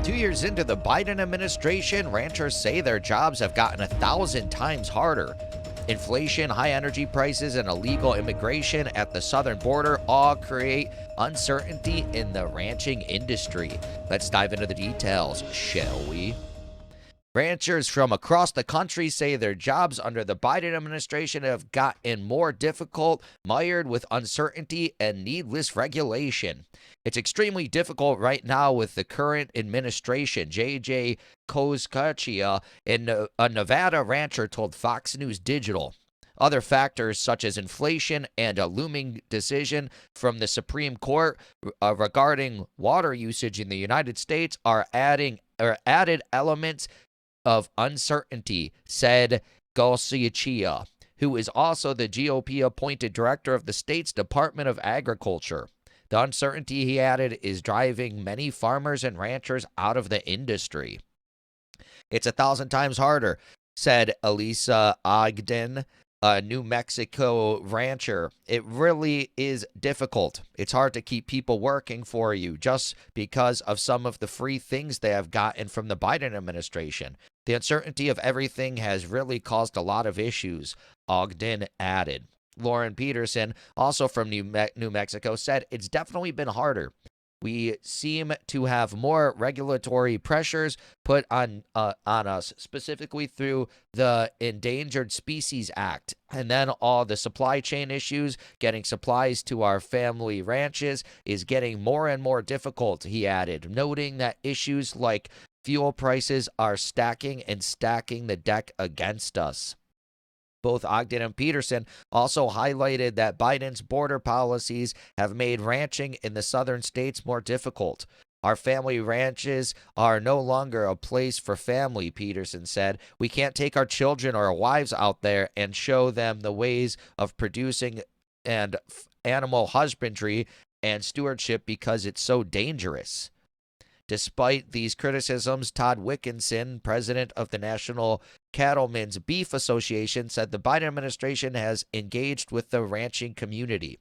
2 years into the Biden administration, ranchers say their jobs have gotten 1,000 times harder. Inflation, high energy prices, and illegal immigration at the southern border all create uncertainty in the ranching industry. Let's dive into the details, shall we? Ranchers from across the country say their jobs under the Biden administration have gotten more difficult, mired with uncertainty and needless regulation. It's extremely difficult right now with the current administration, J.J. Goicoechea, a Nevada rancher told Fox News Digital. Other factors such as inflation and a looming decision from the Supreme Court regarding water usage in the United States are added elements of uncertainty, said Goicoechea, who is also the GOP-appointed director of the state's Department of Agriculture. The uncertainty, he added, is driving many farmers and ranchers out of the industry. It's 1,000 times harder, said Elisa Ogden, a New Mexico rancher. It really is difficult. It's hard to keep people working for you just because of some of the free things they have gotten from the Biden administration. The uncertainty of everything has really caused a lot of issues, Ogden added. Lauren Peterson, also from New Mexico, said it's definitely been harder. We seem to have more regulatory pressures put on us, specifically through the Endangered Species Act. And then all the supply chain issues, getting supplies to our family ranches, is getting more and more difficult, he added, noting that issues like fuel prices are stacking the deck against us. Both Ogden and Peterson also highlighted that Biden's border policies have made ranching in the southern states more difficult. Our family ranches are no longer a place for family, Peterson said. We can't take our children or our wives out there and show them the ways of producing and animal husbandry and stewardship because it's so dangerous. Despite these criticisms, Todd Wilkinson, president of the National Cattlemen's Beef Association, said the Biden administration has engaged with the ranching community.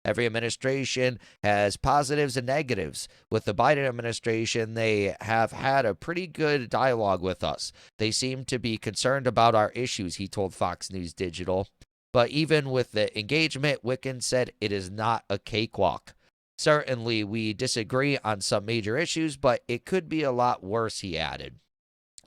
Every administration has positives and negatives. With the Biden administration, they have had a pretty good dialogue with us. They seem to be concerned about our issues, he told Fox News Digital. But even with the engagement, Wilkinson said it is not a cakewalk. Certainly, we disagree on some major issues, but it could be a lot worse, he added.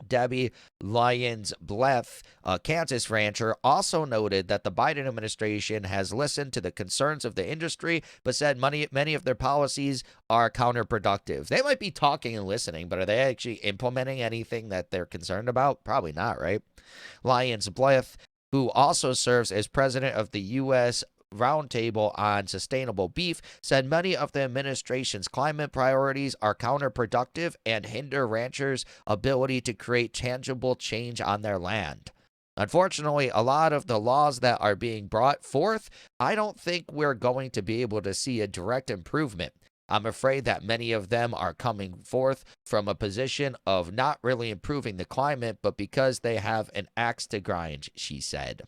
Debbie Lyons-Bleth, a Kansas rancher, also noted that the Biden administration has listened to the concerns of the industry, but said many of their policies are counterproductive. They might be talking and listening, but are they actually implementing anything that they're concerned about? Probably not, right? Lyons-Bleth, who also serves as president of the U.S. Roundtable on Sustainable Beef, said many of the administration's climate priorities are counterproductive and hinder ranchers' ability to create tangible change on their land. Unfortunately, a lot of the laws that are being brought forth, I don't think we're going to be able to see a direct improvement. I'm afraid that many of them are coming forth from a position of not really improving the climate, but because they have an axe to grind, she said.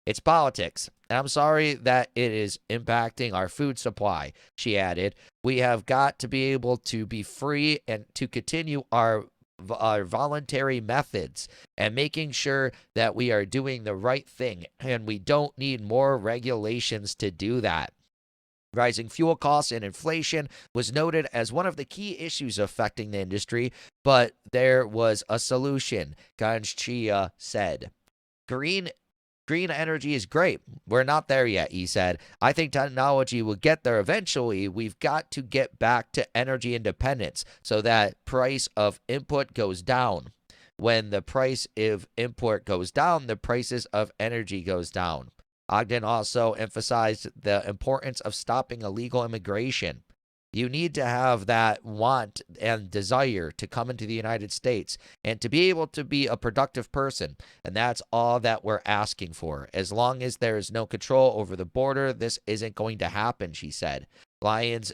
It's politics, and I'm sorry that it is impacting our food supply, she added. We have got to be able to be free and to continue our voluntary methods and making sure that we are doing the right thing, and we don't need more regulations to do that. Rising fuel costs and inflation was noted as one of the key issues affecting the industry, but there was a solution, Goicoechea said. Green energy is great. We're not there yet, he said. I think technology will get there eventually. We've got to get back to energy independence so that price of input goes down. When the price of import goes down, the prices of energy goes down. Ogden also emphasized the importance of stopping illegal immigration. You need to have that want and desire to come into the United States and to be able to be a productive person. And that's all that we're asking for. As long as there is no control over the border, this isn't going to happen, she said. Lyons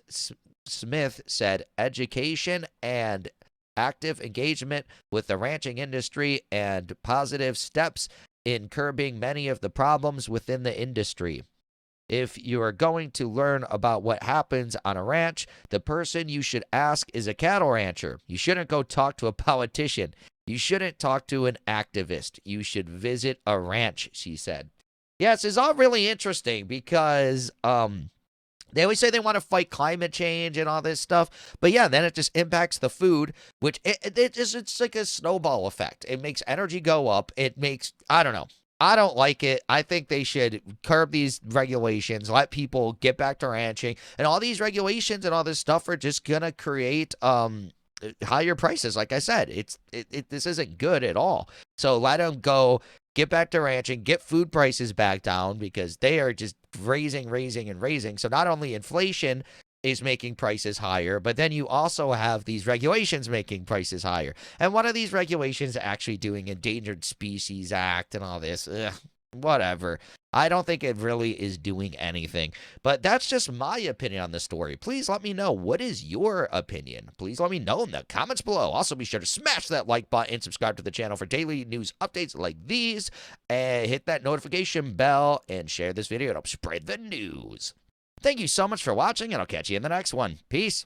Smith said education and active engagement with the ranching industry and positive steps in curbing many of the problems within the industry. If you are going to learn about what happens on a ranch, the person you should ask is a cattle rancher. You shouldn't go talk to a politician. You shouldn't talk to an activist. You should visit a ranch, she said. Yes, it's all really interesting because they always say they want to fight climate change and all this stuff, but yeah, then it just impacts the food, which it's like a snowball effect. It makes energy go up. It makes, I don't know. I don't like it. I think they should curb these regulations, let people get back to ranching, and all these regulations and all this stuff are just gonna create higher prices. Like I said, this isn't good at all. So let them go, get back to ranching, get food prices back down because they are just raising. So not only inflation is making prices higher, but then you also have these regulations making prices higher. And one of these regulations actually doing Endangered Species Act and all this. Ugh, whatever. I don't think it really is doing anything. But that's just my opinion on the story. Please let me know, what is your opinion? Please let me know in the comments below. Also, be sure to smash that like button and subscribe to the channel for daily news updates like these. And hit that notification bell and share this video to help spread the news. Thank you so much for watching, and I'll catch you in the next one. Peace.